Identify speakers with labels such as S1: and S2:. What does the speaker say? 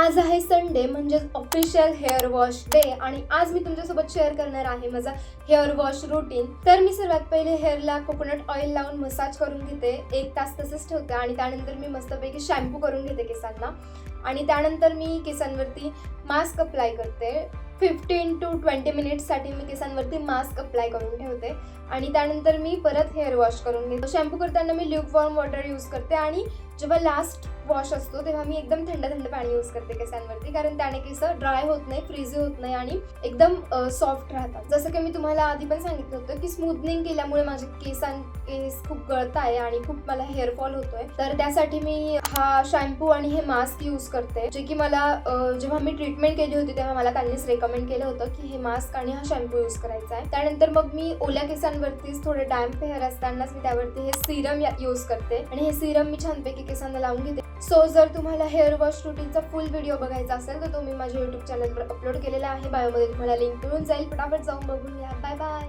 S1: आज आहे संडे म्हणजे ऑफिशियल हेअर वॉश डे आणि आज मी तुमच्यासोबत शेअर करणार आहे माझा हेअर वॉश रुटीन। तर मी सर्वात पहिले हेअरला कोकोनट ऑइल लावून मसाज करून घेते, 1 तास तसंच ठेवते आणि त्यानंतर मी मस्तपैकी शॅम्पू करून घेते केसांना आणि त्यानंतर मी केसांवरती मास्क अप्लाय करते। 15 to 20 मिनिट्ससाठी मी केसांवरती मास्क अप्लाय करून ठेवते आणि त्यानंतर मी परत हेअर वॉश करून घेते। शॅम्पू करताना मी ल्यूकवॉर्म वॉटर यूज करते आणि जेव्हा लास्ट वॉश असतो तेव्हा मी एकदम थंड पाणी यूज करते केसांवरती, कारण त्याने केस ड्राय होत नाही, फ्रीझी होत नाही आणि एकदम सॉफ्ट राहतात। जसं की मी तुम्हाला आधी पण सांगितलं होतं की स्मूथनिंग केल्यामुळे माझे केस खूप गळत आहे आणि खूप मला हेअरफॉल होतोय, तर त्यासाठी मी हा शॅम्पू आणि हे मास्क यूज करते, जे की मला जेव्हा मी ट्रीटमेंट केली होती तेव्हा मला त्यांनीच रेकमेंड केलं होतं की हे मास्क आणि हा शॅम्पू यूज करायचा आहे। त्यानंतर मग मी ओल्या केसांवरतीच थोडे डॅम्प हेअर असतानाच मी त्यावरती हे सिरम यूज करते आणि हे सिरम मी छानपैकी केसांना लावून घेते। सो जर तुम्हाला हेअर वॉश रुटीनचा फुल व्हिडिओ बघायचा असेल तर तो मी माझ्या YouTube चॅनलवर अपलोड केलेला आहे, बायोमध्ये तुम्हाला लिंक मिळून जाईल, फटाफट जाऊन बघून घ्या। Bye bye.